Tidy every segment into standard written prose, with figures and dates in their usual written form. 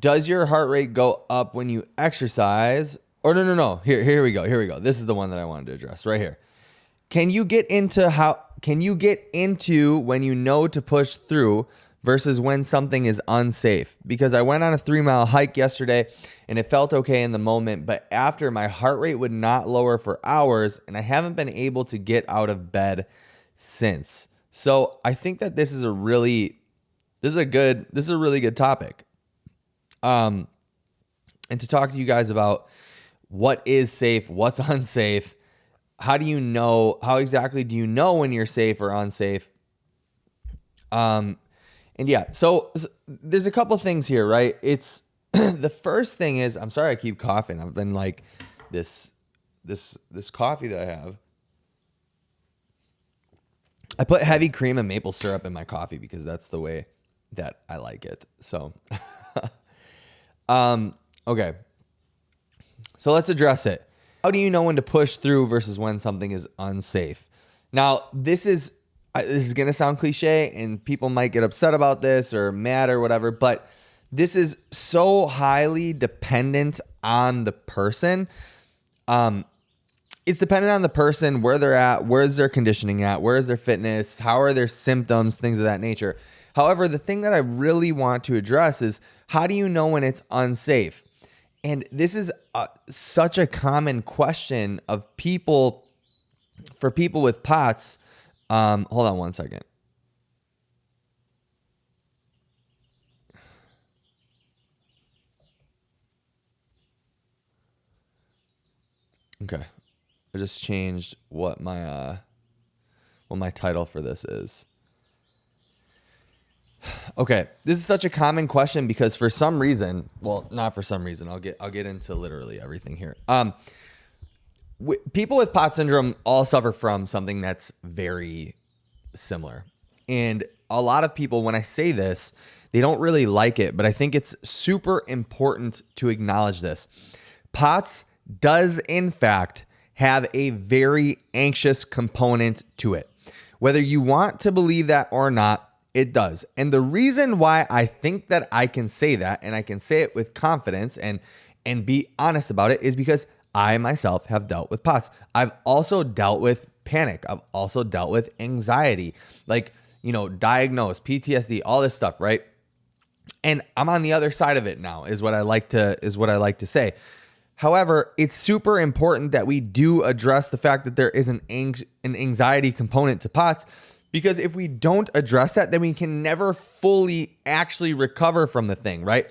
Does your heart rate go up when you exercise? Or no. Here we go. This is the one that I wanted to address right here. Can you get into when you know to push through versus when something is unsafe? Because I went on a 3-mile hike yesterday and it felt okay in the moment, but after, my heart rate would not lower for hours and I haven't been able to get out of bed since. So I think that this is a really good topic. And to talk to you guys about what is safe, what's unsafe, how exactly do you know when you're safe or unsafe? And yeah, so there's a couple things here, right? It's the first thing is, I'm sorry I keep coughing. I've been like this coffee that I have. I put heavy cream and maple syrup in my coffee because that's the way that I like it. So, okay. So let's address it. How do you know when to push through versus when something is unsafe? Now, this is going to sound cliche and people might get upset about this or mad or whatever, but this is so highly dependent on the person. It's dependent on the person, where they're at, where's their conditioning at, where's their fitness, how are their symptoms, things of that nature. However, the thing that I really want to address is, how do you know when it's unsafe? And this is such a common question of people, for people with POTS. Hold on one second. Okay. I just changed what my title for this is. Okay, this is such a common question because for some reason, well, not for some reason, I'll get into literally everything here. People with POTS syndrome all suffer from something that's very similar. And a lot of people, when I say this, they don't really like it, but I think it's super important to acknowledge this. POTS does, in fact, have a very anxious component to it. Whether you want to believe that or not, it does. And the reason why I think that I can say that, and I can say it with confidence and be honest about it, is because I myself have dealt with POTS. I've also dealt with panic. I've also dealt with anxiety, diagnosed PTSD, all this stuff, right? And I'm on the other side of it now, is what I like to say. However, it's super important that we do address the fact that there is an anxiety component to POTS, because if we don't address that, then we can never fully actually recover from the thing, right?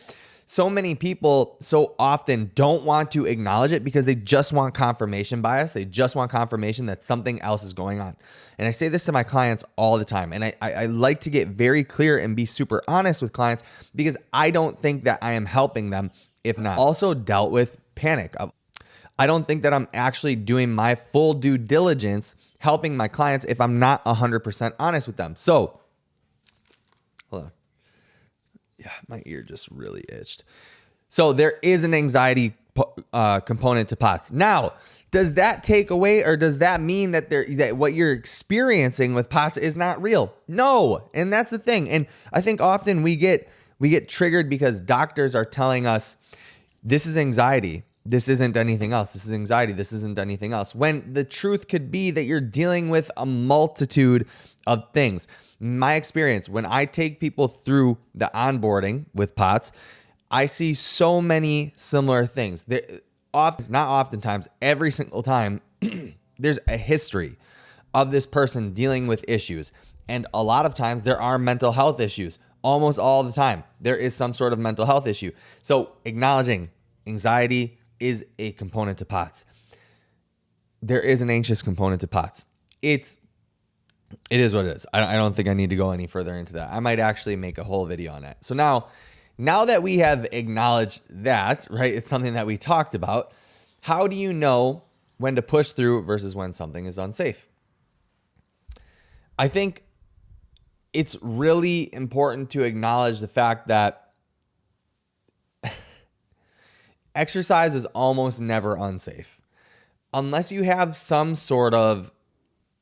So many people so often don't want to acknowledge it because they just want confirmation bias. They just want confirmation that something else is going on. And I say this to my clients all the time. And I like to get very clear and be super honest with clients because I don't think that I am helping them if not. Also dealt with panic. I don't think that I'm actually doing my full due diligence helping my clients if I'm not 100% honest with them. So, hold on. Yeah, my ear just really itched. So there is an anxiety component to POTS. Now, does that take away, or does that mean that what you're experiencing with POTS is not real? No, and that's the thing. And I think often we get triggered because doctors are telling us this is anxiety. This isn't anything else. This is anxiety. This isn't anything else. When the truth could be that you're dealing with a multitude of things. My experience, when I take people through the onboarding with POTS, I see so many similar things. Oftentimes, every single time, there's a history of this person dealing with issues. And a lot of times there are mental health issues. Almost all the time, there is some sort of mental health issue. So acknowledging anxiety is a component to POTS. There is an anxious component to POTS. It is what it is. I don't think I need to go any further into that. I might actually make a whole video on that. So now that we have acknowledged that, right, it's something that we talked about, how do you know when to push through versus when something is unsafe? I think it's really important to acknowledge the fact that exercise is almost never unsafe unless you have some sort of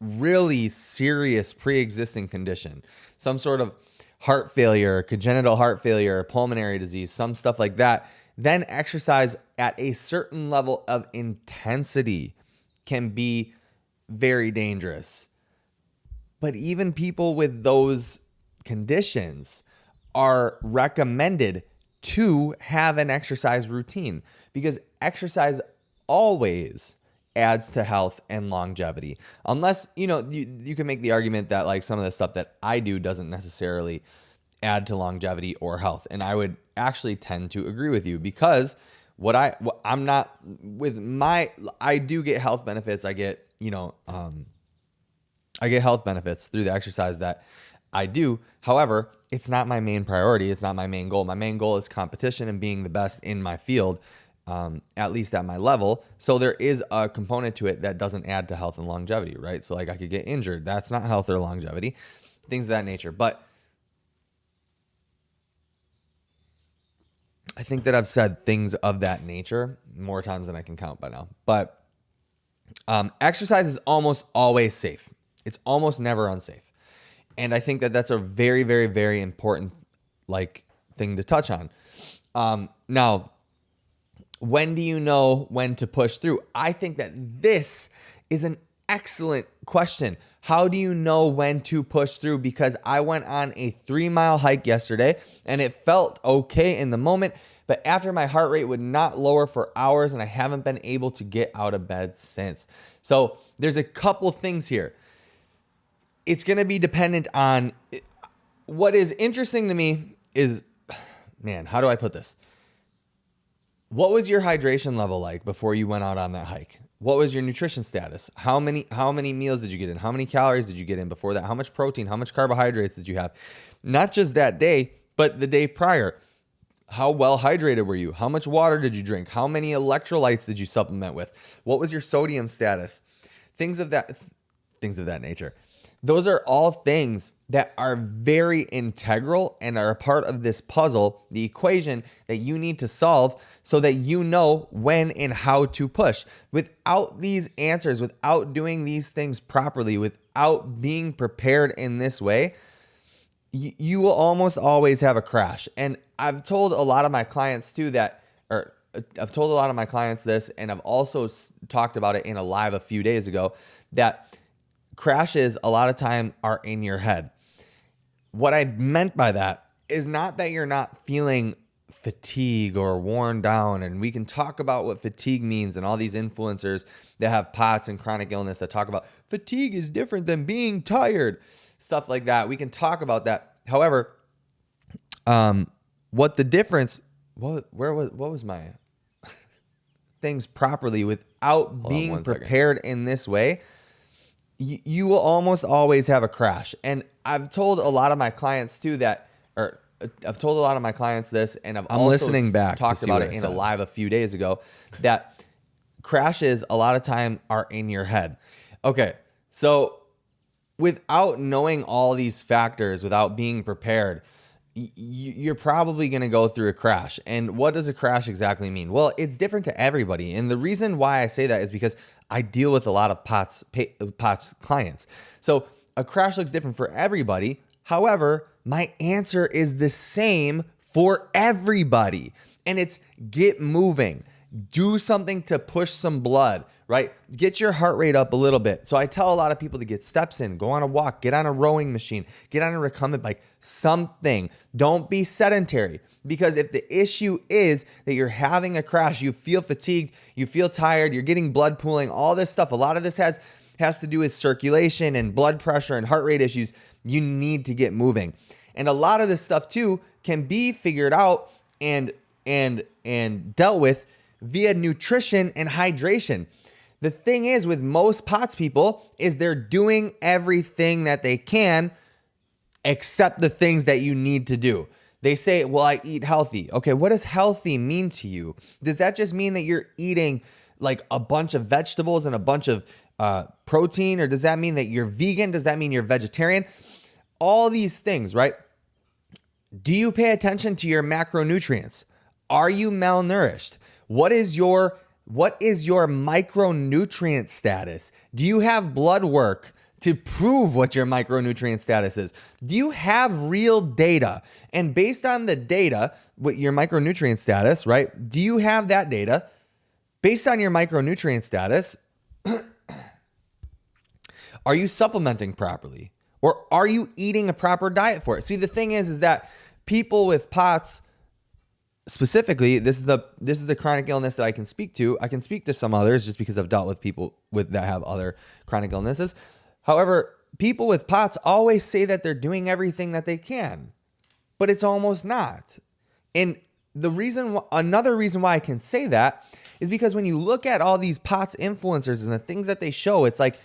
really serious pre-existing condition, some sort of heart failure, congenital heart failure, pulmonary disease, some stuff like that, then exercise at a certain level of intensity can be very dangerous. But even people with those conditions are recommended to have an exercise routine, because exercise always adds to health and longevity. Unless, you can make the argument that like some of the stuff that I do doesn't necessarily add to longevity or health. And I would actually tend to agree with you, because I do get health benefits. I get, I get health benefits through the exercise that I do. However, it's not my main priority. It's not my main goal. My main goal is competition and being the best in my field, at least at my level. So there is a component to it that doesn't add to health and longevity, right? So like I could get injured. That's not health or longevity, things of that nature. But I think that I've said things of that nature more times than I can count by now. But exercise is almost always safe. It's almost never unsafe. And I think that that's a very, very, very important thing to touch on. Now, when do you know when to push through? I think that this is an excellent question. How do you know when to push through? Because I went on a 3-mile hike yesterday and it felt okay in the moment, but after my heart rate would not lower for hours and I haven't been able to get out of bed since. So there's a couple things here. It's going to be dependent on what is interesting to me is, man, how do I put this? What was your hydration level like before you went out on that hike? What was your nutrition status? How many meals did you get in? How many calories did you get in before that? How much protein, how much carbohydrates did you have? Not just that day, but the day prior. How well hydrated were you? How much water did you drink? How many electrolytes did you supplement with? What was your sodium status? Things of that nature. Those are all things that are very integral and are a part of this puzzle, the equation that you need to solve so that you know when and how to push. Without these answers, without doing these things properly, without being prepared in this way, you will almost always have a crash. And I've told a lot of my clients too I've told a lot of my clients this, and I've also talked about it in a live a few days ago, that crashes a lot of time are in your head. What I meant by that is not that you're not feeling fatigue or worn down. And we can talk about what fatigue means, and all these influencers that have POTS and chronic illness that talk about fatigue is different than being tired, stuff like that. We can talk about that. However, what the difference, what was my things properly without being prepared in this way, you will almost always have a crash. And I've told a lot of my clients too I've told a lot of my clients this, and I'm also listening back talked about it in a live a few days ago, that crashes a lot of time are in your head. Okay, so without knowing all these factors, without being prepared, you're probably going to go through a crash. And what does a crash exactly mean? Well, it's different to everybody. And the reason why I say that is because I deal with a lot of POTS clients. So a crash looks different for everybody. However, my answer is the same for everybody. And it's get moving. Do something to push some blood, right? Get your heart rate up a little bit. So I tell a lot of people to get steps in, go on a walk, get on a rowing machine, get on a recumbent bike, something. Don't be sedentary, because if the issue is that you're having a crash, you feel fatigued, you feel tired, you're getting blood pooling, all this stuff. A lot of this has to do with circulation and blood pressure and heart rate issues. You need to get moving. And a lot of this stuff too can be figured out and dealt with via nutrition and hydration. The thing is with most POTS people is they're doing everything that they can except the things that you need to do. They say, well, I eat healthy. Okay, what does healthy mean to you? Does that just mean that you're eating like a bunch of vegetables and a bunch of protein? Or does that mean that you're vegan? Does that mean you're vegetarian? All these things, right? Do you pay attention to your macronutrients? Are you malnourished? What is your micronutrient status? Do you have blood work to prove what your micronutrient status is? Do you have real data? And based on the data, with your micronutrient status, right? Do you have that data? Based on your micronutrient status, are you supplementing properly? Or are you eating a proper diet for it? See, the thing is that people with POTS, specifically, this is the chronic illness that I can speak to. I can speak to some others just because I've dealt with people that have other chronic illnesses. However, people with POTS always say that they're doing everything that they can, but it's almost not. And another reason why I can say that is because when you look at all these POTS influencers and the things that they show, it's like,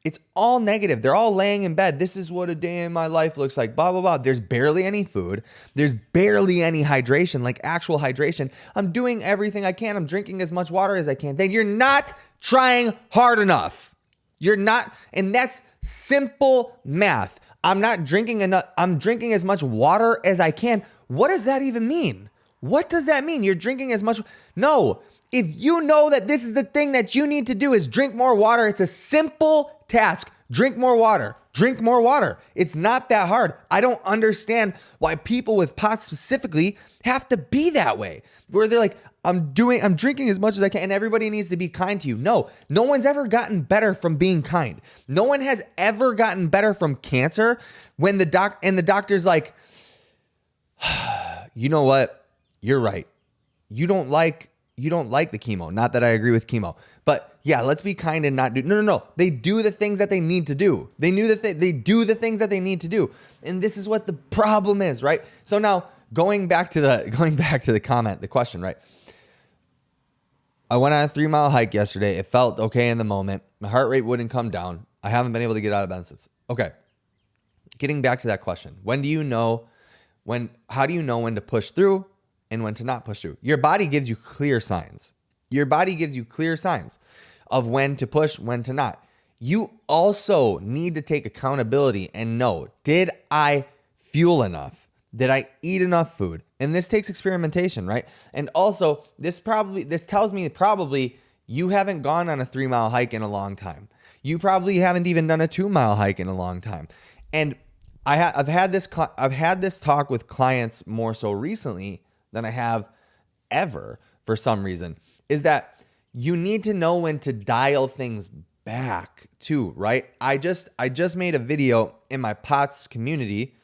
it's all negative. They're all laying in bed. This is what a day in my life looks like, blah, blah, blah. There's barely any food. There's barely any hydration, like actual hydration. I'm doing everything I can. I'm drinking as much water as I can. Then you're not trying hard enough. You're not, and that's simple math. I'm not drinking enough. I'm drinking as much water as I can. What does that even mean? What does that mean? You're drinking as much? No. If you know that this is the thing that you need to do is drink more water, it's a simple task. Drink more water. Drink more water. It's not that hard. I don't understand why people with POTS specifically have to be that way, where they're like, I'm drinking as much as I can and everybody needs to be kind to you. No one's ever gotten better from being kind. No one has ever gotten better from cancer when the doctor's like, you know what? You're right. You don't like the chemo. Not that I agree with chemo, but yeah, let's be kind and not do. No. They do the things that they need to do. They do the things that they need to do. And this is what the problem is, right? So now going back to the comment, the question, right? I went on a 3-mile hike yesterday. It felt okay in the moment. My heart rate wouldn't come down. I haven't been able to get out of bed since. Okay. Getting back to that question. How do you know when to push through and when to not push through? Your body gives you clear signs. Your body gives you clear signs of when to push, when to not. You also need to take accountability and know, did I fuel enough? Did I eat enough food? And this takes experimentation, right? And also, this tells me probably you haven't gone on a 3-mile hike in a long time. You probably haven't even done a 2-mile hike in a long time. And I've had this talk with clients more so recently than I have ever for some reason, is that you need to know when to dial things back too, right? I just made a video in my POTS community.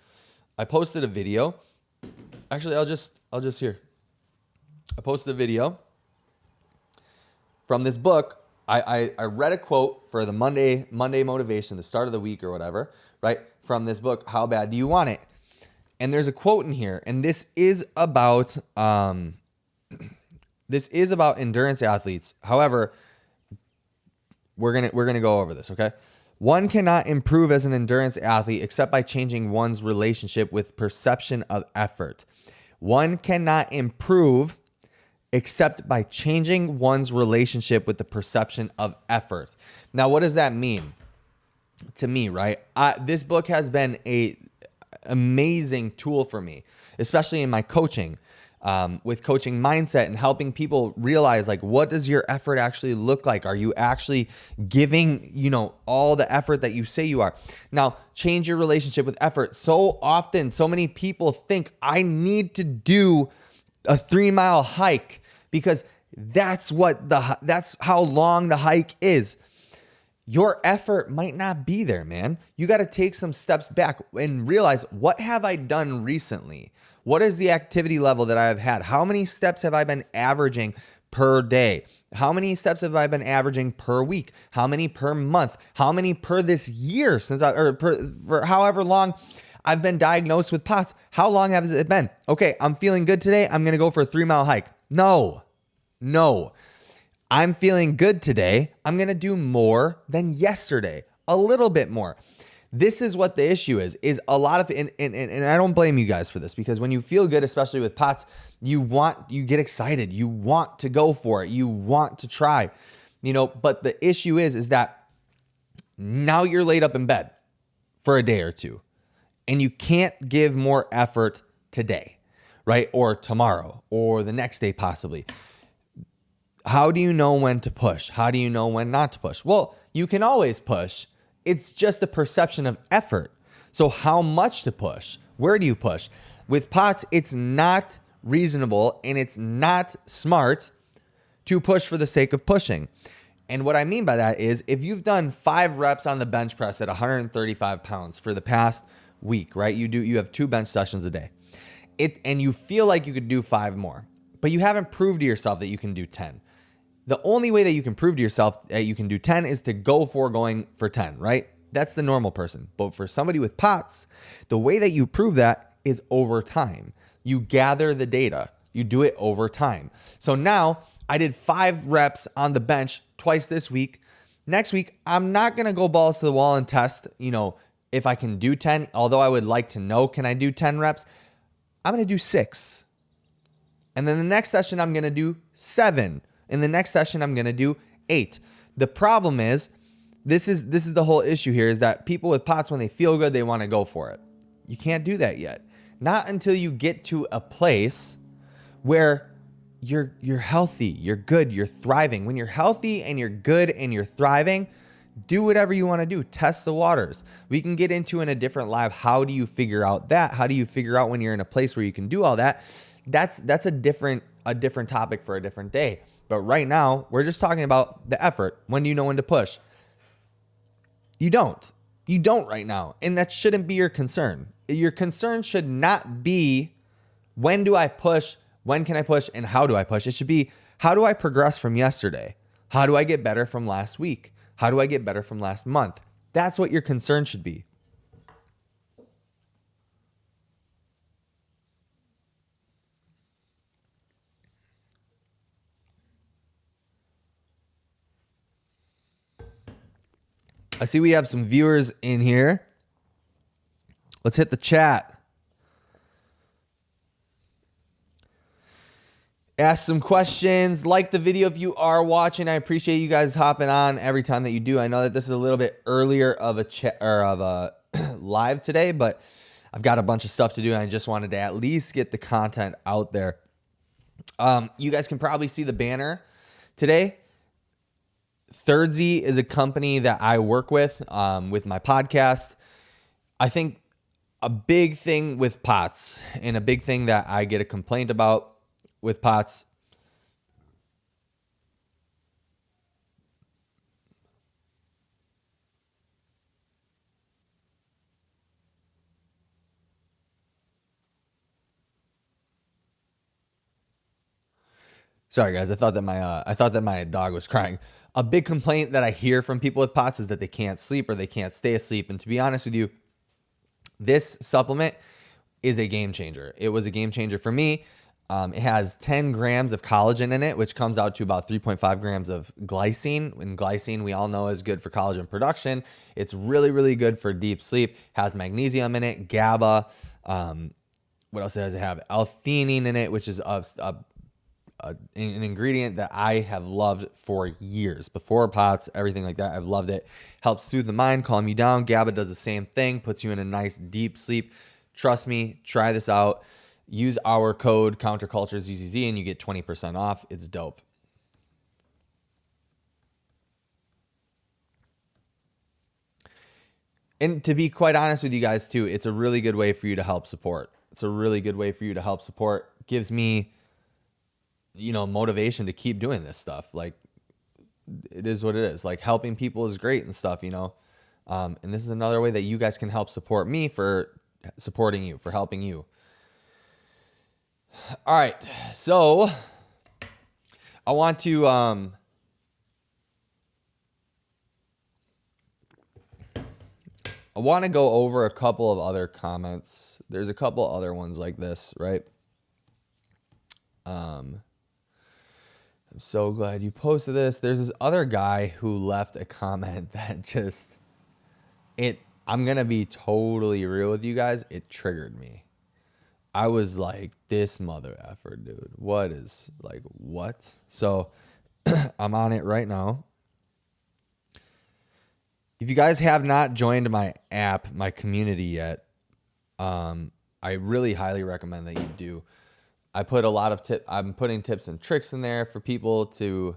I posted a video. Actually, I'll just here. I posted a video from this book. I read a quote for the Monday motivation, the start of the week or whatever, right? From this book, How Bad Do You Want It? And there's a quote in here, and this is about endurance athletes. However, we're gonna go over this, okay? One cannot improve as an endurance athlete except by changing one's relationship with perception of effort. One cannot improve except by changing one's relationship with the perception of effort. Now, what does that mean to me, right? This book has been a amazing tool for me, especially in my coaching, with coaching mindset and helping people realize, like, what does your effort actually look like? Are you actually giving, all the effort that you say you are? Now, change your relationship with effort. So often, so many people think I need to do a 3-mile hike because that's how long the hike is. Your effort might not be there, man. You got to take some steps back and realize, what have I done recently? What is the activity level that I have had? How many steps have I been averaging per day? How many steps have I been averaging per week? How many per month? How many per this year for however long I've been diagnosed with POTS? How long has it been? Okay, I'm feeling good today. I'm going to go for a 3-mile hike. No. I'm feeling good today. I'm going to do more than yesterday, a little bit more. This is what the issue is a lot of, and I don't blame you guys for this, because when you feel good, especially with POTS, you get excited. You want to go for it. You want to try, but the issue is that now you're laid up in bed for a day or two and you can't give more effort today, right? Or tomorrow or the next day, possibly. How do you know when to push? How do you know when not to push? Well, you can always push It's just a perception of effort. So how much to push? Where do you push? With POTS, it's not reasonable and it's not smart to push for the sake of pushing. And what I mean by that is if you've done 5 reps on the bench press at 135 pounds for the past week, right? You have 2 bench sessions a day. And you feel like you could do 5 more, but you haven't proved to yourself that you can do 10. The only way that you can prove to yourself that you can do 10 is to go for going for 10, right? That's the normal person. But for somebody with POTS, the way that you prove that is over time. You gather the data. You do it over time. So now I did 5 reps on the bench twice this week. Next week, I'm not going to go balls to the wall and test, if I can do 10, although I would like to know, can I do 10 reps? I'm going to do 6. And then the next session, I'm going to do 7. In the next session, I'm going to do 8. The problem is, this is the whole issue here, is that people with POTS, when they feel good, they want to go for it. You can't do that yet. Not until you get to a place where you're healthy, you're good, you're thriving. When you're healthy and you're good and you're thriving, do whatever you want to do. Test the waters. We can get into in a different live. How do you figure out that? How do you figure out when you're in a place where you can do all that? That's a different topic for a different day. But right now, we're just talking about the effort. When do you know when to push? You don't. You don't right now. And that shouldn't be your concern. Your concern should not be, when do I push? When can I push? And how do I push? It should be, how do I progress from yesterday? How do I get better from last week? How do I get better from last month? That's what your concern should be. I see we have some viewers in here. Let's hit the chat. Ask some questions. Like the video if you are watching. I appreciate you guys hopping on every time that you do. I know that this is a little bit earlier of a chat or of a live today, but I've got a bunch of stuff to do, and I just wanted to at least get the content out there. You guys can probably see the banner today. Thirdsy is a company that I work with my podcast. I think a big thing with POTS, and a big thing that I get a complaint about with POTS, sorry guys, I thought that my dog was crying. A big complaint that I hear from people with POTS is that they can't sleep or they can't stay asleep. And to be honest with you, this supplement is a game changer. It was a game changer for me. It has 10 grams of collagen in it, which comes out to about 3.5 grams of glycine. And glycine, we all know, is good for collagen production. It's really, really good for deep sleep. Has magnesium in it, GABA. What else does it have? L-theanine in it, which is an ingredient that I have loved for years. Before POTS, everything like that, I've loved it. Helps soothe the mind, calm you down. GABA does the same thing, puts you in a nice deep sleep. Trust me, try this out. Use our code CountercultureZZZ and you get 20% off. It's dope. And to be quite honest with you guys too, it's a really good way for you to help support. It's a really good way for you to help support. Gives me, motivation to keep doing this stuff. Like, it is what it is. Like, helping people is great and stuff, and this is another way that you guys can help support me for supporting you, for helping you. All right, so I want to go over a couple of other comments. There's a couple other ones like this, right? I'm so glad you posted this. There's this other guy who left a comment that I'm going to be totally real with you guys. It triggered me. I was like, this mother effer, dude. What? So I'm on it right now. If you guys have not joined my app, my community yet, I really highly recommend that you do. I put a lot of I'm putting tips and tricks in there for people to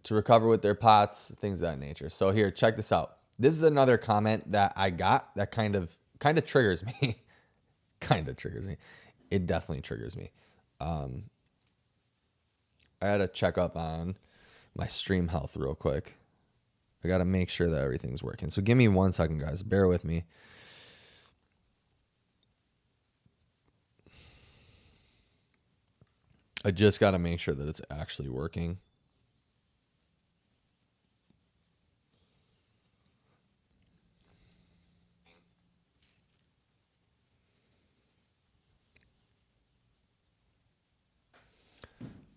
to recover with their POTS, things of that nature. So here, check this out. This is another comment that I got that kind of triggers me. Kind of triggers me. It definitely triggers me. I had to check up on my stream health real quick. I got to make sure that everything's working. So give me 1 second, guys. Bear with me. I just got to make sure that it's actually working.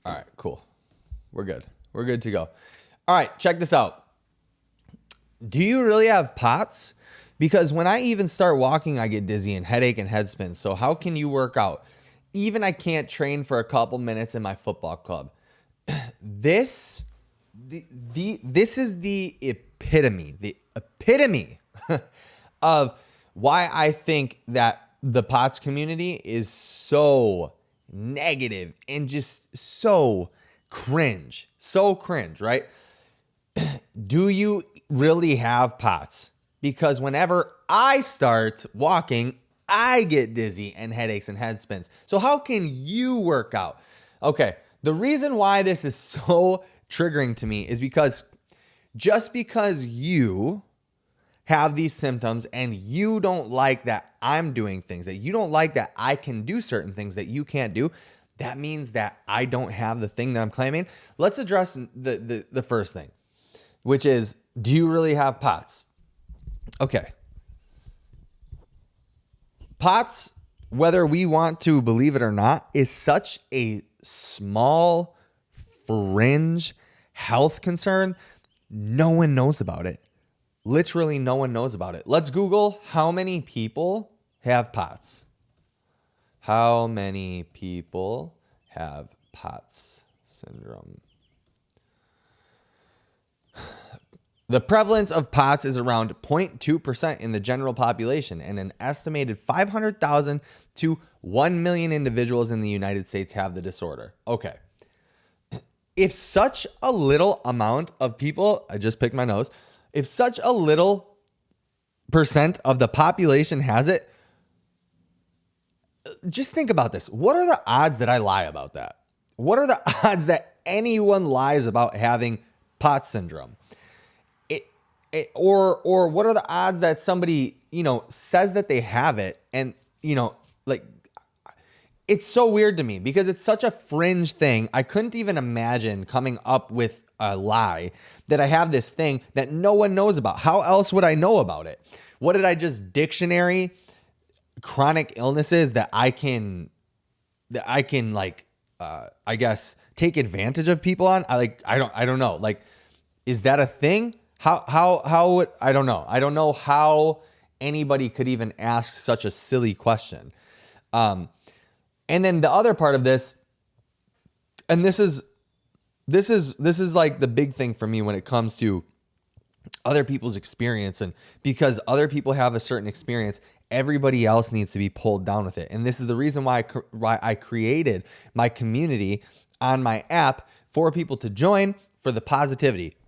All right, cool. We're good. We're good to go. All right, check this out. Do you really have POTS? Because when I even start walking, I get dizzy and headache and head spins. So how can you work out? Even I can't train for a couple minutes in my football club. This is the epitome of why I think that the POTS community is so negative and just so cringe, right? Do you really have POTS? Because whenever I start walking, I get dizzy and headaches and head spins. So how can you work out? Okay, the reason why this is so triggering to me is because just because you have these symptoms and you don't like that I'm doing things, that you don't like that I can do certain things that you can't do, that means that I don't have the thing that I'm claiming. Let's address the first thing, which is, do you really have POTS? Okay. POTS, whether we want to believe it or not, is such a small, fringe health concern. No one knows about it. Literally no one knows about it. Let's Google how many people have POTS. How many people have POTS syndrome? The prevalence of POTS is around 0.2% in the general population, and an estimated 500,000 to 1 million individuals in the United States have the disorder. Okay. If such a little amount of people, I just picked my nose, if such a little percent of the population has it, just think about this. What are the odds that I lie about that? What are the odds that anyone lies about having POTS syndrome? Or what are the odds that somebody, says that they have it and, it's so weird to me because it's such a fringe thing. I couldn't even imagine coming up with a lie that I have this thing that no one knows about. How else would I know about it? What did I just dictionary chronic illnesses that I can I guess take advantage of people on? I don't know. Like, is that a thing? How would, I don't know. I don't know how anybody could even ask such a silly question. And then the other part of this, and this is like the big thing for me when it comes to other people's experience, and because other people have a certain experience, everybody else needs to be pulled down with it. And this is the reason why I created my community on my app for people to join for the positivity.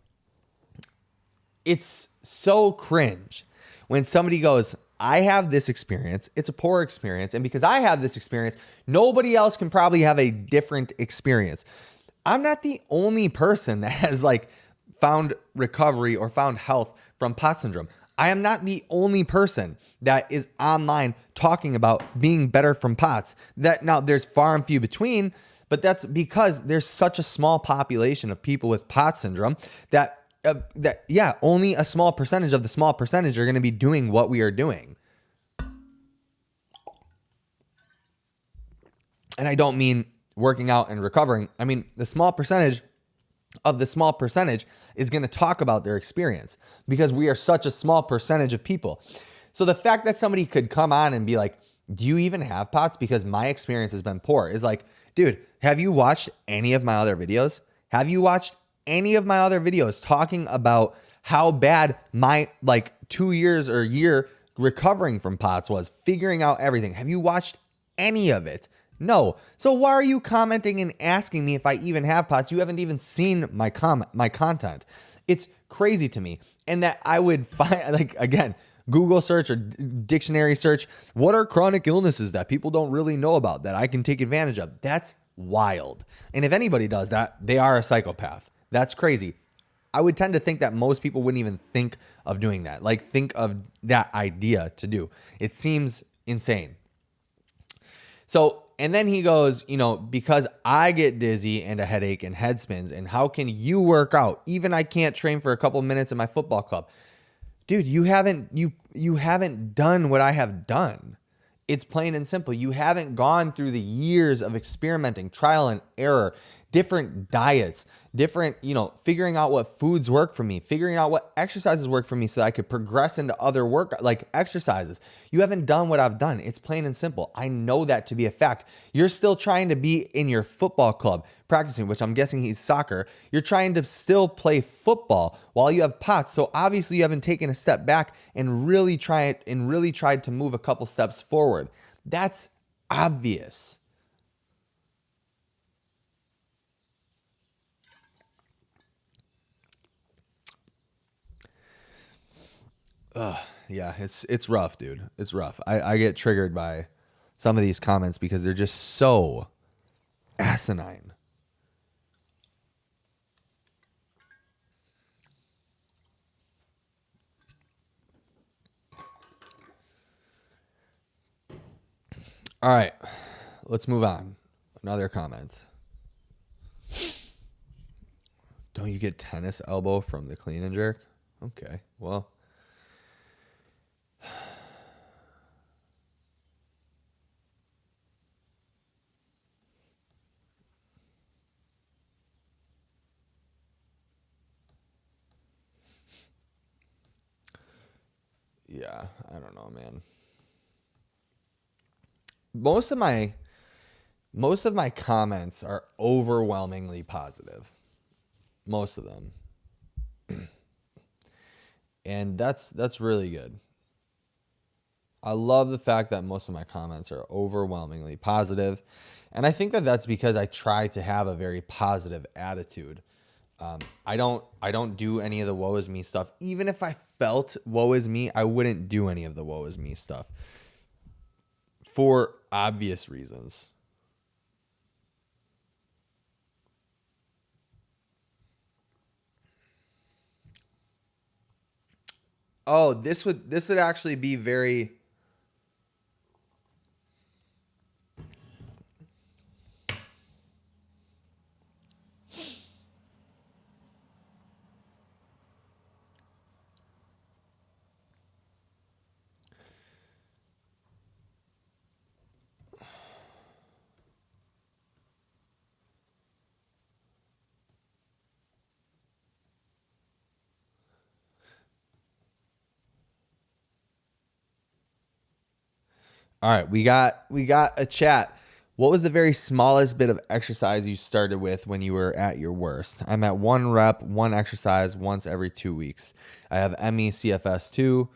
It's so cringe when somebody goes, I have this experience. It's a poor experience. And because I have this experience, nobody else can probably have a different experience. I'm not the only person that has found recovery or found health from POTS syndrome. I am not the only person that is online talking about being better from POTS. That now there's far and few between, but that's because there's such a small population of people with POTS syndrome that only a small percentage of the small percentage are going to be doing what we are doing. And I don't mean working out and recovering. I mean, the small percentage of the small percentage is going to talk about their experience because we are such a small percentage of people. So the fact that somebody could come on and be like, do you even have POTS? Because my experience has been poor, is like, dude, have you watched any of my other videos? Have you watched any of my other videos talking about how bad my 2 years or year recovering from POTS was, figuring out everything? Have you watched any of it? No. So why are you commenting and asking me if I even have POTS? You haven't even seen my content. It's crazy to me. And that I would find, like, again, Google search or dictionary search, what are chronic illnesses that people don't really know about that I can take advantage of? That's wild. And if anybody does that, they are a psychopath. That's crazy. I would tend to think that most people wouldn't even think of doing that. Like, think of that idea to do. It seems insane. So, and then he goes, because I get dizzy and a headache and head spins, and how can you work out? Even I can't train for a couple minutes in my football club. Dude, you haven't done what I have done. It's plain and simple. You haven't gone through the years of experimenting, trial and error, different diets, different, figuring out what foods work for me, figuring out what exercises work for me so that I could progress into other work, like exercises. You haven't done what I've done. It's plain and simple. I know that to be a fact. You're still trying to be in your football club practicing, which I'm guessing he's soccer. You're trying to still play football while you have POTS. So obviously you haven't taken a step back and really tried to move a couple steps forward. That's obvious. Yeah, it's rough, dude. It's rough. I get triggered by some of these comments because they're just so asinine. All right, let's move on. Another comment. Don't you get tennis elbow from the clean and jerk? Okay, well. Yeah, I don't know, man. Most of my comments are overwhelmingly positive. Most of them. And that's really good. I love the fact that most of my comments are overwhelmingly positive. And I think that that's because I try to have a very positive attitude. I don't do any of the woe is me stuff. Even if I felt woe is me, I wouldn't do any of the woe is me stuff for obvious reasons. Oh, this would actually be very. All right, we got a chat. What was the very smallest bit of exercise you started with when you were at your worst? I'm at 1 rep, 1 exercise once every 2 weeks. I have ME/CFS2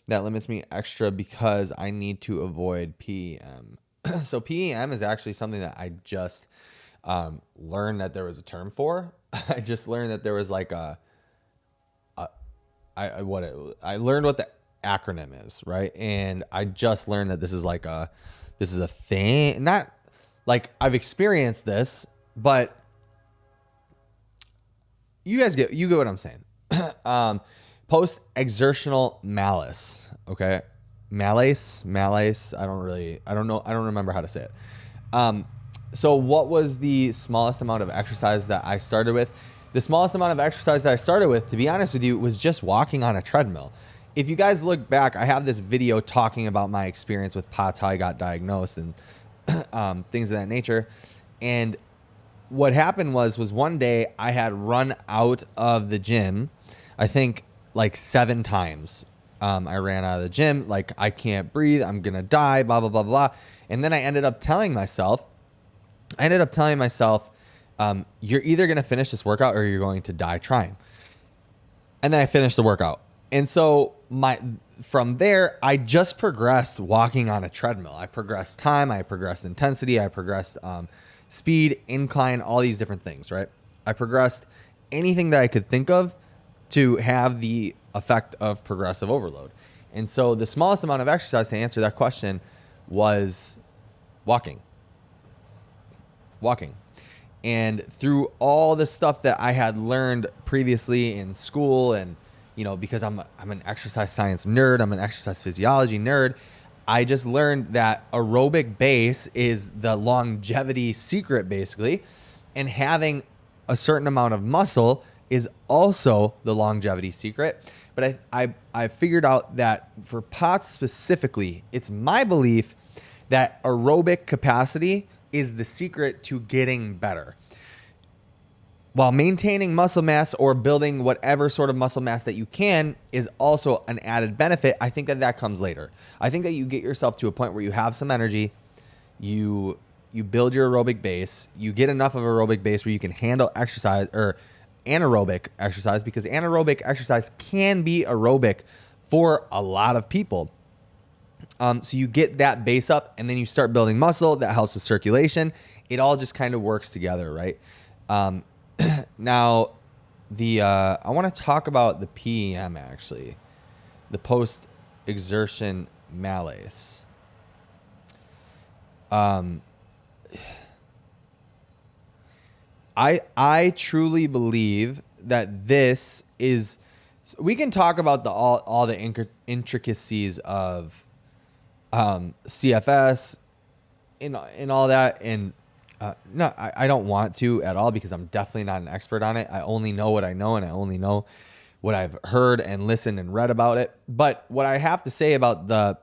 that limits me extra because I need to avoid PEM. So PEM is actually something that I just learned that there was a term for. I just learned that there was like I learned what the acronym is, right? And I just learned that this is a thing. Not like I've experienced this, but you get what I'm saying. Post exertional malaise. Okay. Malaise. I don't remember how to say it. So what was the smallest amount of exercise that I started with? The smallest amount of exercise that I started with, to be honest with you, was just walking on a treadmill. If you guys look back, I have this video talking about my experience with POTS, how I got diagnosed, and things of that nature. And what happened was one day I had run out of the gym, I think like 7 times. I ran out of the gym, like I can't breathe, I'm gonna die, blah, blah, blah, blah. And then I ended up telling myself, you're either gonna finish this workout or you're going to die trying. And then I finished the workout. And so from there, I just progressed walking on a treadmill. I progressed time, I progressed intensity, I progressed speed, incline, all these different things, right? I progressed anything that I could think of to have the effect of progressive overload. And so the smallest amount of exercise to answer that question was walking. And through all the stuff that I had learned previously in school, and because I'm an exercise science nerd, I'm an exercise physiology nerd, I just learned that aerobic base is the longevity secret, basically, and having a certain amount of muscle is also the longevity secret. But I figured out that for POTS specifically, it's my belief that aerobic capacity is the secret to getting better. While maintaining muscle mass or building whatever sort of muscle mass that you can is also an added benefit, I think that comes later. I think that you get yourself to a point where you have some energy, you build your aerobic base, you get enough of aerobic base where you can handle exercise or anaerobic exercise, because anaerobic exercise can be aerobic for a lot of people. So you get that base up and then you start building muscle that helps with circulation. It all just kind of works together, right? Now, I want to talk about the PEM, actually, the post-exertion malaise. I truly believe that this is. We can talk about all the intricacies of CFS and all that, and no, I don't want to at all, because I'm definitely not an expert on it. I only know what I know, and I only know what I've heard and listened and read about it. But what I have to say about the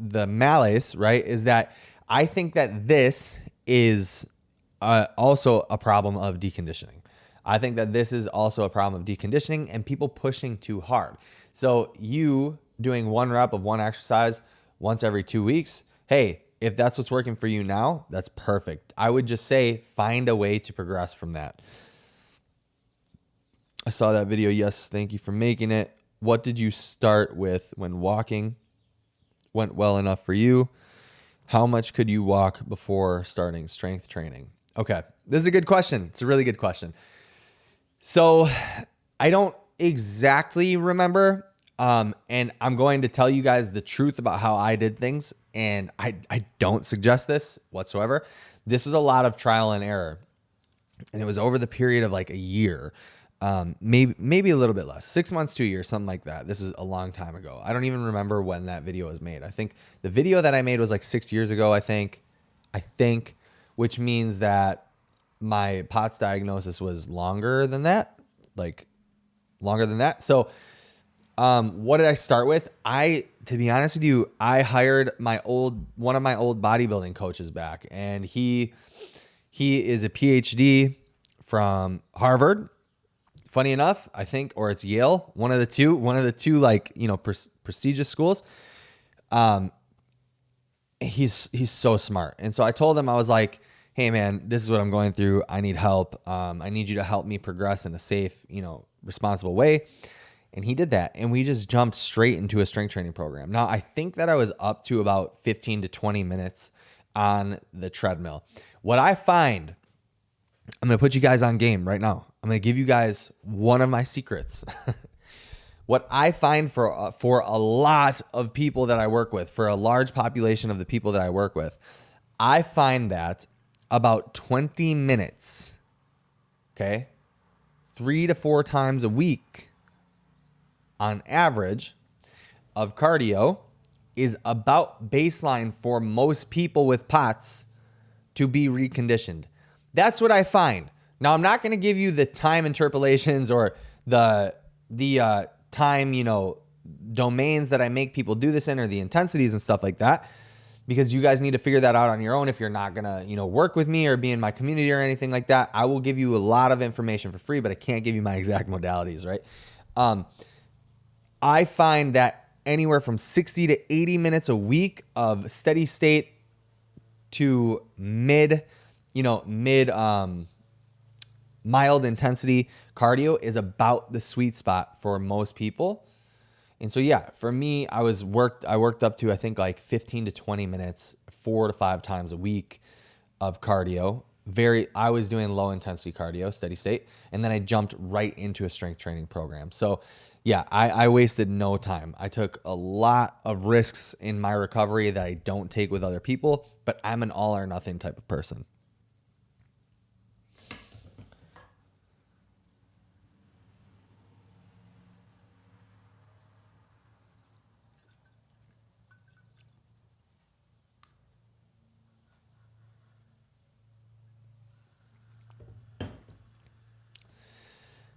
malaise, right, is that I think that this is also a problem of deconditioning. I think that this is also a problem of deconditioning and people pushing too hard. So you doing one rep of one exercise once every 2 weeks, hey, if that's what's working for you now, that's perfect. I would just say find a way to progress from that. I saw that video. Yes, thank you for making it. What did you start with when walking went well enough for you? How much could you walk before starting strength training? Okay, this is a good question. It's a really good question. So I don't exactly remember, and I'm going to tell you guys the truth about how I did things, and I don't suggest this whatsoever. This was a lot of trial and error, and it was over the period of like a year, maybe a little bit less, 6 months to a year, something like that. This is a long time ago. I don't even remember when that video was made. I think the video that I made was like 6 years ago, I think, which means that my POTS diagnosis was longer than that. So what did I start with? To be honest with you, I hired one of my old bodybuilding coaches back, and he is a PhD from Harvard. Funny enough, I think, or it's Yale, one of the two like, prestigious schools. He's so smart. And so I told him, I was like, hey man, this is what I'm going through. I need help. I need you to help me progress in a safe, responsible way. And he did that. And we just jumped straight into a strength training program. Now, I think that I was up to about 15 to 20 minutes on the treadmill. What I find, I'm going to put you guys on game right now. I'm going to give you guys one of my secrets. What I find for a lot of people that I work with, for a large population of the people that I work with, I find that about 20 minutes, okay, 3 to 4 times a week on average of cardio is about baseline for most people with POTS to be reconditioned. That's what I find. Now, I'm not going to give you the time interpolations or the time, domains that I make people do this in, or the intensities and stuff like that, because you guys need to figure that out on your own. If you're not going to, work with me or be in my community or anything like that, I will give you a lot of information for free, but I can't give you my exact modalities, right? I find that anywhere from 60 to 80 minutes a week of steady state to mid mild intensity cardio is about the sweet spot for most people. And so, yeah, for me, I worked up to, I think, like 15 to 20 minutes, 4 to 5 times a week of cardio. I was doing low intensity cardio, steady state. And then I jumped right into a strength training program. So yeah, I wasted no time. I took a lot of risks in my recovery that I don't take with other people, but I'm an all or nothing type of person.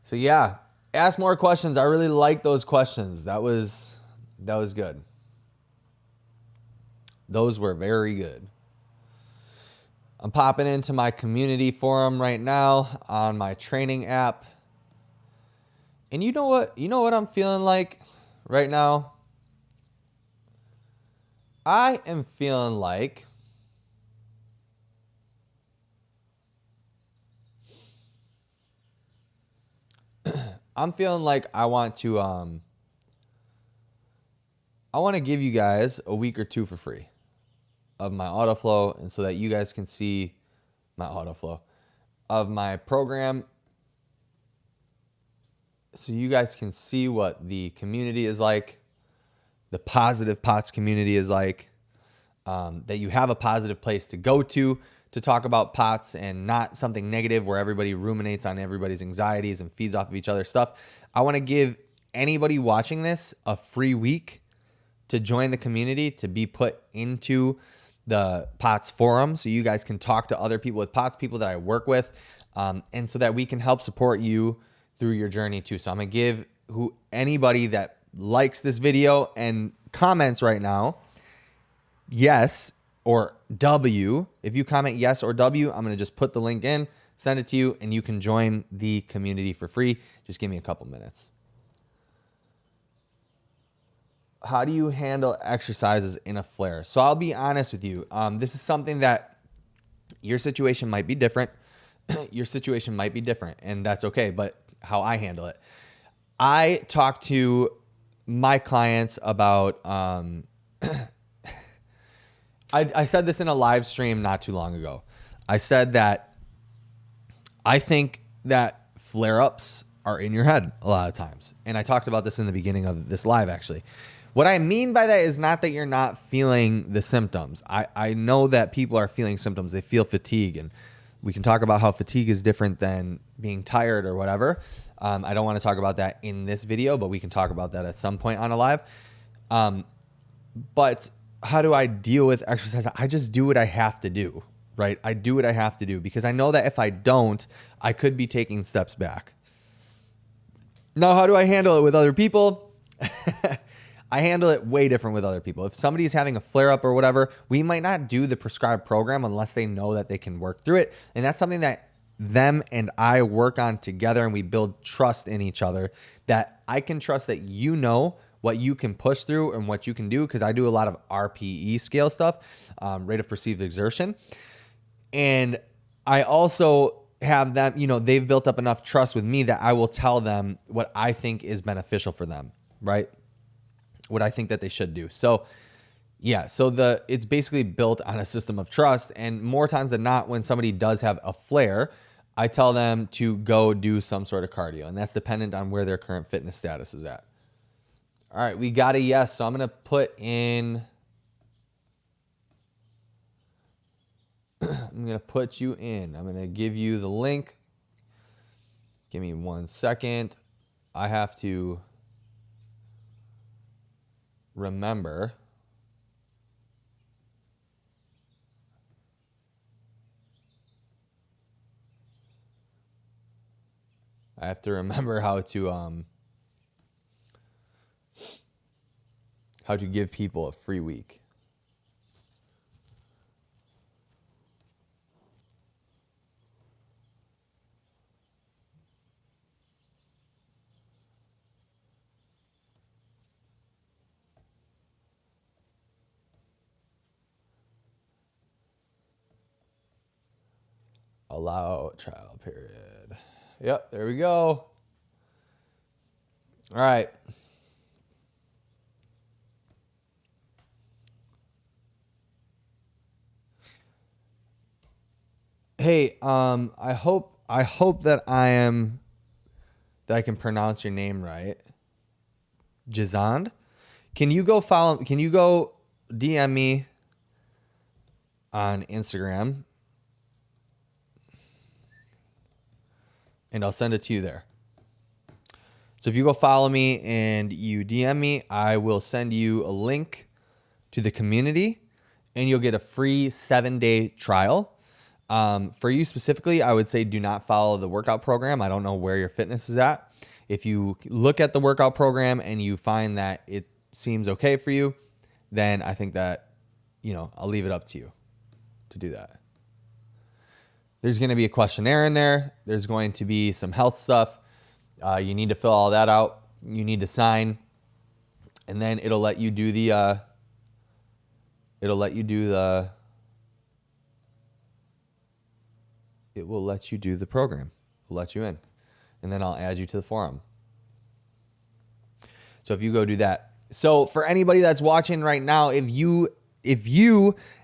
So yeah, ask more questions. I really like those questions. That was good. Those were very good. I'm popping into my community forum right now on my training app. And you know what? You know what I'm feeling like right now? I am feeling like I want to give you guys a week or two for free of my autoflow, and so that you guys can see my autoflow of my program, so you guys can see what the community is like, the positive POTS community is like, that you have a positive place to go to talk about POTS and not something negative where everybody ruminates on everybody's anxieties and feeds off of each other's stuff. I want to give anybody watching this a free week to join the community, to be put into the POTS forum so you guys can talk to other people with POTS, people that I work with, and so that we can help support you through your journey too. So I'm going to give anybody that likes this video and comments right now, yes or W. If you comment yes or W, I'm going to just put the link in, send it to you, and you can join the community for free. Just give me a couple minutes. How do you handle exercises in a flare? So I'll be honest with you. This is something that your situation might be different. Your situation might be different, and that's okay. But how I handle it, I talk to my clients about, I said this in a live stream not too long ago. I said that I think that flare-ups are in your head a lot of times. And I talked about this in the beginning of this live, actually. What I mean by that is not that you're not feeling the symptoms. I know that people are feeling symptoms. They feel fatigue, and we can talk about how fatigue is different than being tired or whatever. I don't want to talk about that in this video, but we can talk about that at some point on a live. But how do I deal with exercise? I just do what I have to do, right? I do what I have to do because I know that if I don't, I could be taking steps back. Now, how do I handle it with other people? I handle it way different with other people. If somebody's having a flare-up or whatever, we might not do the prescribed program unless they know that they can work through it. And that's something that them and I work on together, and we build trust in each other, that I can trust that you know what you can push through and what you can do, because I do a lot of RPE scale stuff, rate of perceived exertion. And I also have them, they've built up enough trust with me that I will tell them what I think is beneficial for them, right? What I think that they should do. So yeah, it's basically built on a system of trust. And more times than not, when somebody does have a flare, I tell them to go do some sort of cardio, and that's dependent on where their current fitness status is at. All right, we got a yes. So I'm going to put in, I'm going to put you in. I'm going to give you the link. Give me 1 second. I have to remember. How to give people a free week. Allow trial period. Yep, there we go. All right. Hey, I hope that I can pronounce your name right. Jizand? Can you go DM me on Instagram and I'll send it to you there. So if you go follow me and you DM me, I will send you a link to the community and you'll get a free 7-day trial. For you specifically, I would say do not follow the workout program. I don't know where your fitness is at. If you look at the workout program and you find that it seems okay for you, then I think that, I'll leave it up to you to do that. There's going to be a questionnaire in there. There's going to be some health stuff. You need to fill all that out. You need to sign, and then it'll let you do the. It will let you do the program. It'll let you in, and then I'll add you to the forum. So if you go do that. So for anybody that's watching right now, if you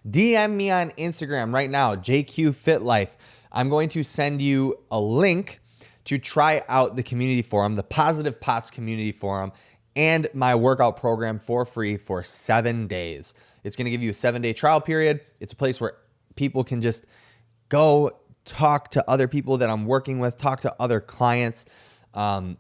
DM me on Instagram right now, JQ Fit Life, I'm going to send you a link to try out the community forum, the Positive Pots community forum, and my workout program for free for 7 days. It's going to give you a 7-day trial period. It's a place where people can just go talk to other people that I'm working with, talk to other clients, and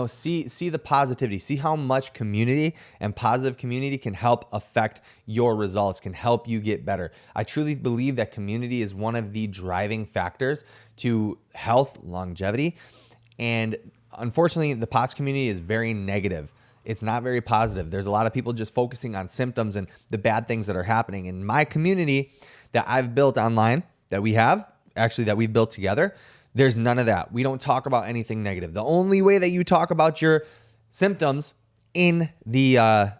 see the positivity, see how much community and positive community can help affect your results, can help you get better. I truly believe that community is one of the driving factors to health, longevity, and unfortunately, the POTS community is very negative. It's not very positive. There's a lot of people just focusing on symptoms and the bad things that are happening. In my community that I've built online, that we've built together, there's none of that. We don't talk about anything negative. The only way that you talk about your symptoms in the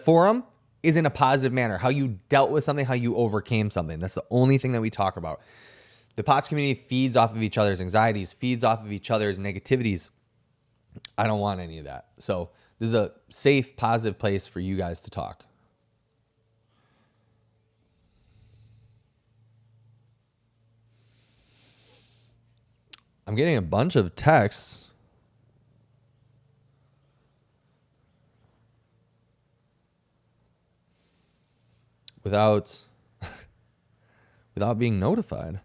forum is in a positive manner. How you dealt with something, how you overcame something. That's the only thing that we talk about. The POTS community feeds off of each other's anxieties, feeds off of each other's negativities. I don't want any of that. So this is a safe, positive place for you guys to talk. I'm getting a bunch of texts. Without being notified.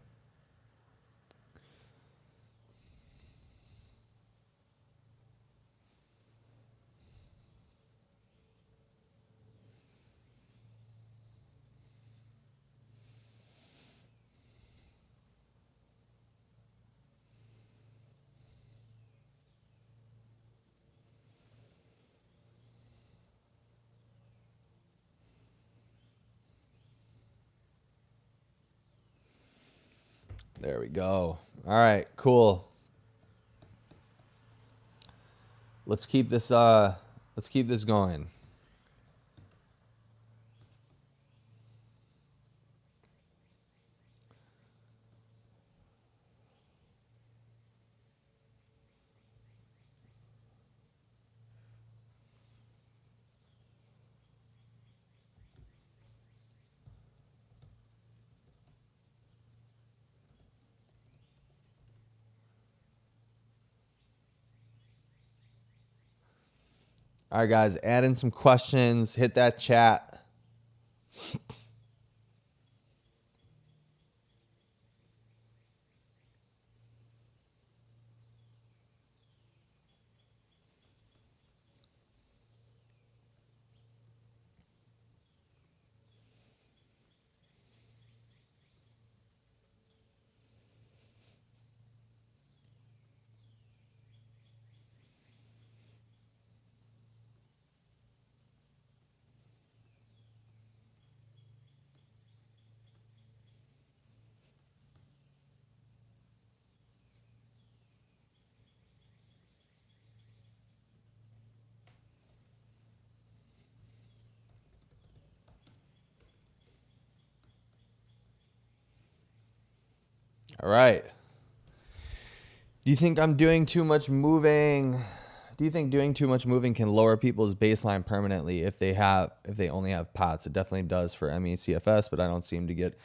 There we go. All right, cool. Let's keep this going. All right, guys, add in some questions. Hit that chat. All right. Do you think I'm doing too much moving? Do you think doing too much moving can lower people's baseline permanently if they only have POTS? It definitely does for ME/CFS, but I don't seem to get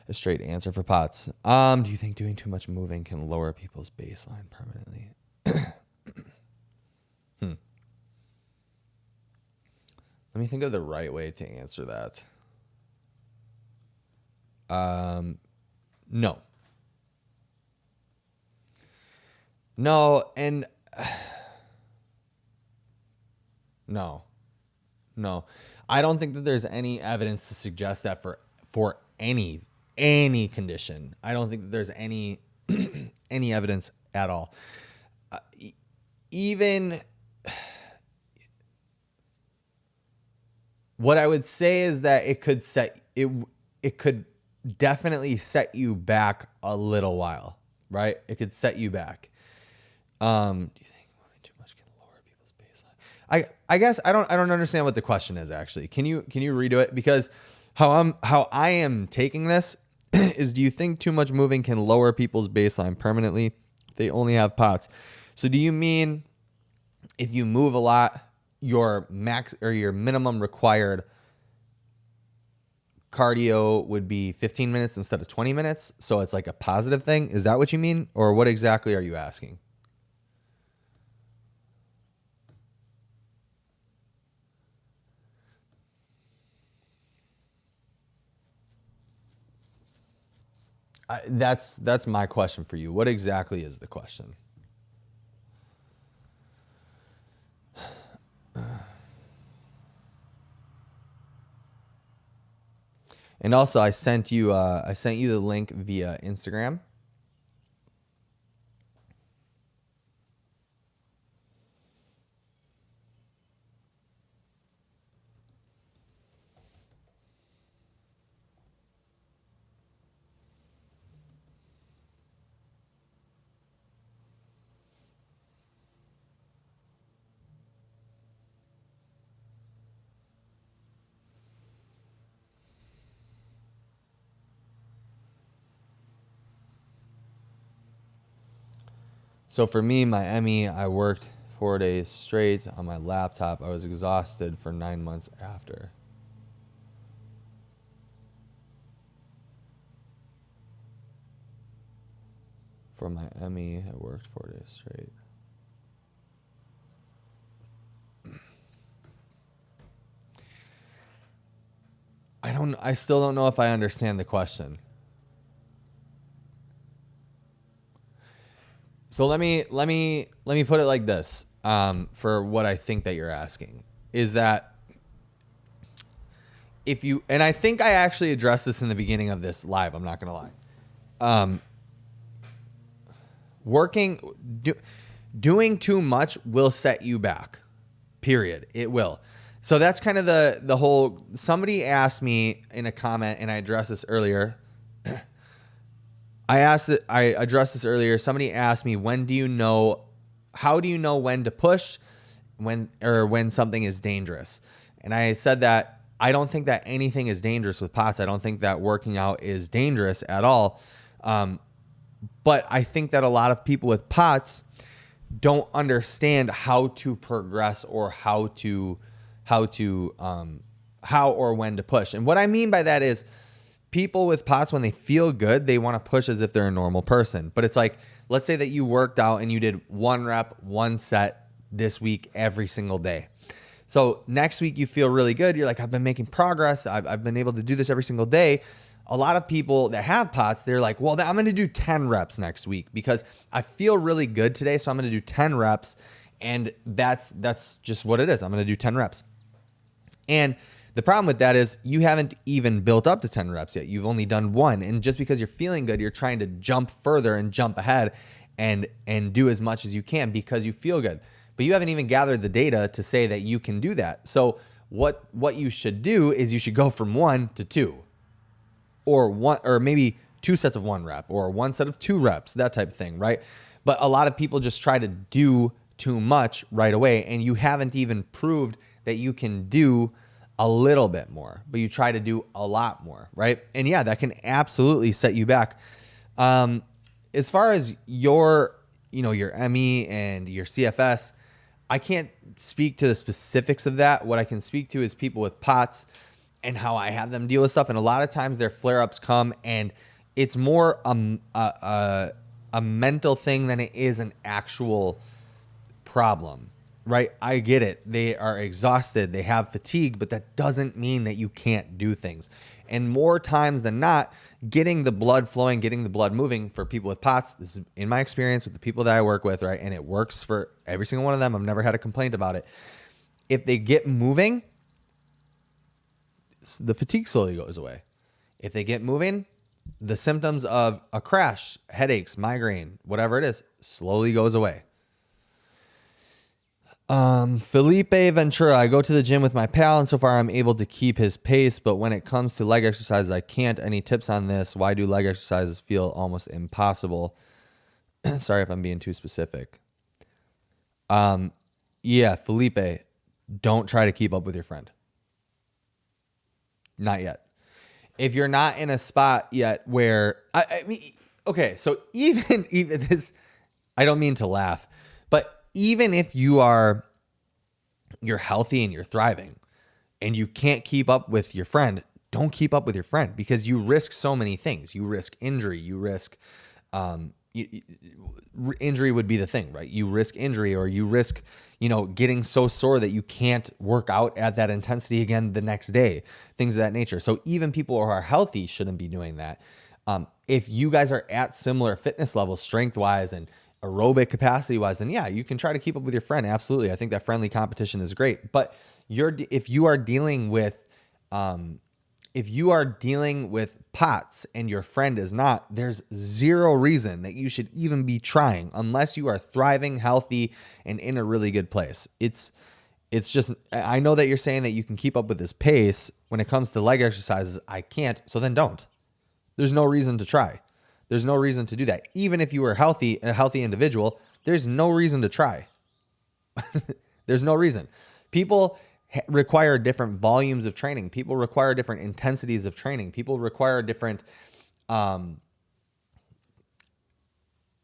a straight answer for POTS. Do you think doing too much moving can lower people's baseline permanently? Let me think of the right way to answer that. No. No, and no. No. I don't think that there's any evidence to suggest that for any condition. I don't think that there's any any evidence at all. Even what I would say is that it could definitely set you back a little while, right? It could set you back. Do you think moving too much can lower people's baseline? I guess I don't understand what the question is actually. Can you redo it? Because how I am taking this is, do you think too much moving can lower people's baseline permanently if they only have POTS? So do you mean if you move a lot, your max or your minimum required cardio would be 15 minutes instead of 20 minutes? So it's like a positive thing? Is that what you mean? Or what exactly are you asking? That's my question for you. What exactly is the question? And also, I sent you the link via Instagram. So for me, my ME, I worked 4 days straight on my laptop. I was exhausted for 9 months after. For my ME, I worked 4 days straight. I still don't know if I understand the question. So let me put it like this, for what I think that you're asking is that if you, and I think I actually addressed this in the beginning of this live, I'm not going to lie. Doing too much will set you back, period. It will. So that's kind of the whole, somebody asked me in a comment, and I addressed this earlier. I addressed this earlier. Somebody asked me, how do you know when to push when something is dangerous? And I said that I don't think that anything is dangerous with POTS. I don't think that working out is dangerous at all. But I think that a lot of people with POTS don't understand how to progress or how or when to push. And what I mean by that is, people with POTS, when they feel good, they want to push as if they're a normal person. But it's like, let's say that you worked out and you did 1 rep, 1 set this week every single day. So next week you feel really good. You're like, I've been making progress. I've been able to do this every single day. A lot of people that have POTS, they're like, well, I'm going to do 10 reps next week because I feel really good today. So I'm going to do 10 reps. And that's just what it is. I'm going to do 10 reps. And the problem with that is you haven't even built up to 10 reps yet. You've only done 1. And just because you're feeling good, you're trying to jump further and jump ahead and do as much as you can because you feel good. But you haven't even gathered the data to say that you can do that. So what you should do is you should go from 1 to 2, or maybe 2 sets of 1 rep, or 1 set of 2 reps, that type of thing, right? But a lot of people just try to do too much right away, and you haven't even proved that you can do a little bit more, but you try to do a lot more, right? And yeah, that can absolutely set you back. As far as your your ME and your CFS. I can't speak to the specifics of that. What I can speak to is people with POTS and how I have them deal with stuff. And a lot of times their flare-ups come, and it's more a mental thing than it is an actual problem, right? I get it. They are exhausted. They have fatigue, but that doesn't mean that you can't do things. And more times than not, getting the blood flowing, getting the blood moving for people with POTS, this is in my experience with the people that I work with, right? And it works for every single one of them. I've never had a complaint about it. If they get moving, the fatigue slowly goes away. If they get moving, the symptoms of a crash, headaches, migraine, whatever it is, slowly goes away. Felipe Ventura, I go to the gym with my pal, and so far I'm able to keep his pace, but when it comes to leg exercises, I can't. Any tips on this? Why do leg exercises feel almost impossible? Sorry if I'm being too specific. Yeah, Felipe, don't try to keep up with your friend. Not yet. If you're not in a spot yet where, I mean, okay, so even this, I don't mean to laugh, but even if you're healthy and you're thriving and you can't keep up with your friend, don't keep up with your friend, because you risk so many things. You risk injury. You risk, injury would be the thing, right? You risk injury, or you risk, getting so sore that you can't work out at that intensity again the next day, things of that nature. So even people who are healthy shouldn't be doing that. If you guys are at similar fitness levels, strength wise and aerobic capacity wise, then yeah, you can try to keep up with your friend. Absolutely. I think that friendly competition is great. But if you are dealing with POTS and your friend is not, there's zero reason that you should even be trying unless you are thriving, healthy, and in a really good place. It's just, I know that you're saying that you can keep up with this pace. When it comes to leg exercises, I can't. So then don't. There's no reason to try. There's no reason to do that. Even if you were a healthy individual, there's no reason to try. There's no reason. People require different volumes of training. People require different intensities of training. People require different, I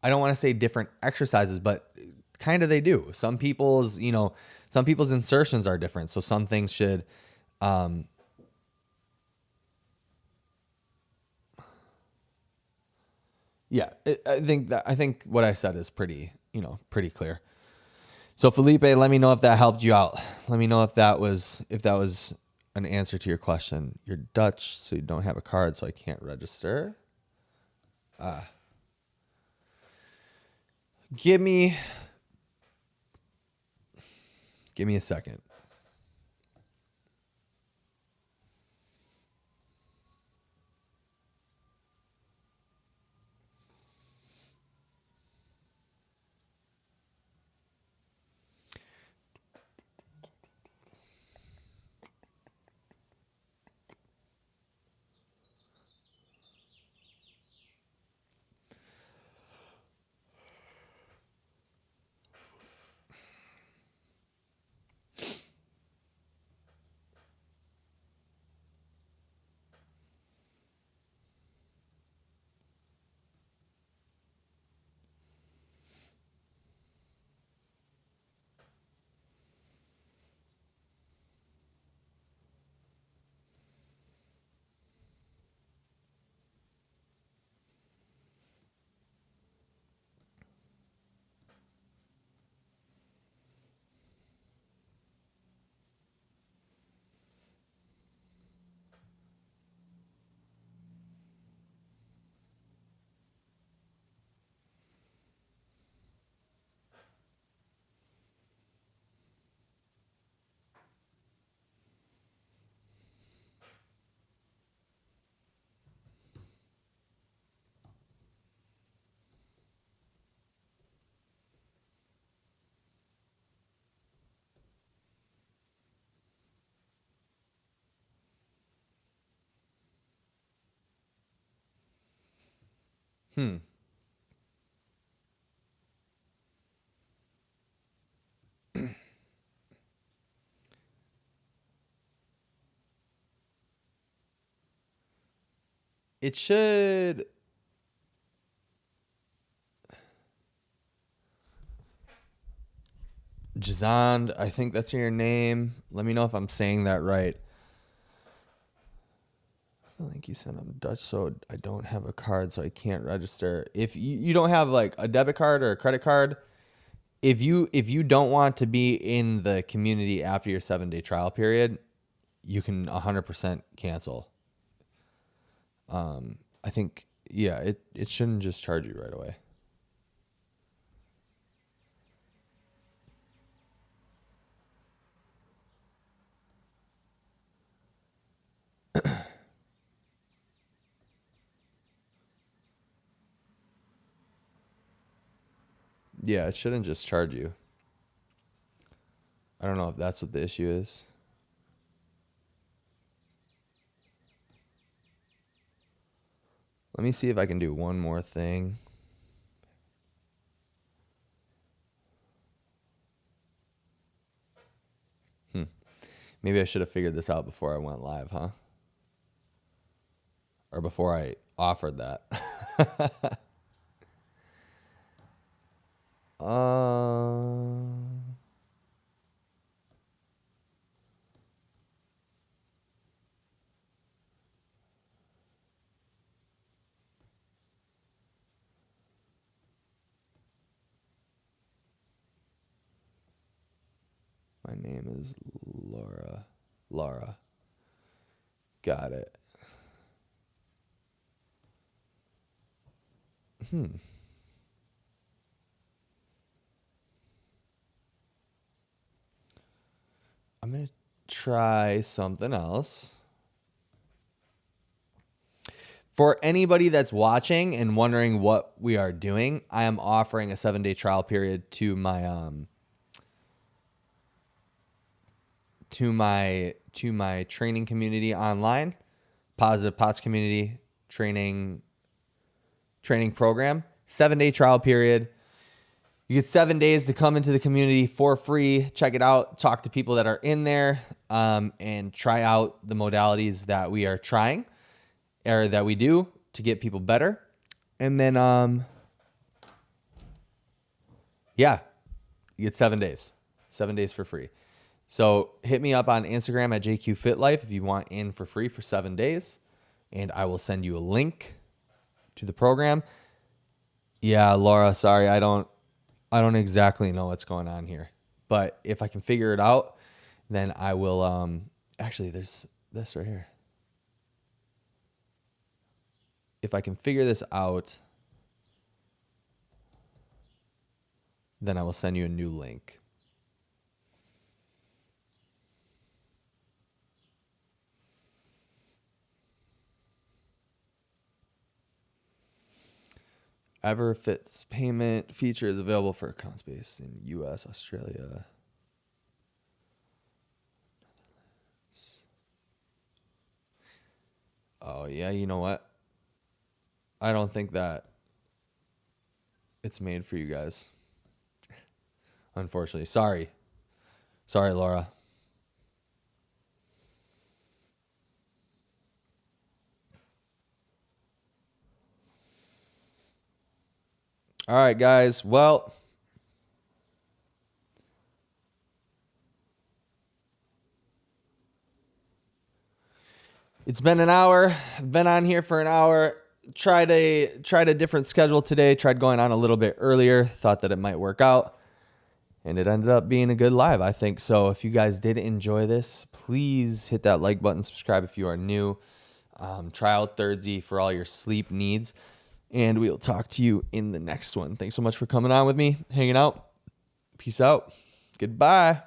don't want to say different exercises, but kind of they do. Some people's insertions are different. So some things should, yeah, I think what I said is pretty clear. So Felipe, let me know if that helped you out. Let me know if that was an answer to your question. You're Dutch, so you don't have a card, so I can't register. Give me a second. It should. Jazand, I think that's your name. Let me know if I'm saying that right. The link you sent, I'm Dutch, so I don't have a card, so I can't register. If you don't have like a debit card or a credit card, if you don't want to be in the community after your 7-day trial period, you can 100% cancel. I think, yeah, it shouldn't just charge you right away. Yeah, it shouldn't just charge you. I don't know if that's what the issue is. Let me see if I can do one more thing. Maybe I should have figured this out before I went live, huh? Or before I offered that. My name is Laura. Laura. Got it. I'm going to try something else. For anybody that's watching and wondering what we are doing, I am offering a 7-day trial period to my training community online, Positive Pots Community training program. 7-day trial period. You get 7 days to come into the community for free. Check it out. Talk to people that are in there, and try out the modalities that we are trying or that we do to get people better. And then, yeah, you get 7 days. 7 days for free. So hit me up on Instagram at JQFitLife if you want in for free for 7 days, and I will send you a link to the program. Yeah, Laura, sorry, I don't exactly know what's going on here, but if I can figure it out, then I will. Actually, there's this right here. If I can figure this out, then I will send you a new link. EverFit's payment feature is available for accounts based in U.S., Australia. Oh, yeah, you know what? I don't think that it's made for you guys. Unfortunately. Sorry, Laura. All right, guys. Well, it's been an hour. I've been on here for an hour. Tried a different schedule today. Tried going on a little bit earlier. Thought that it might work out. And it ended up being a good live, I think. So if you guys did enjoy this, please hit that like button, subscribe if you are new. Try out Thirdsy for all your sleep needs. And we'll talk to you in the next one. Thanks so much for coming on with me, hanging out. Peace out. Goodbye.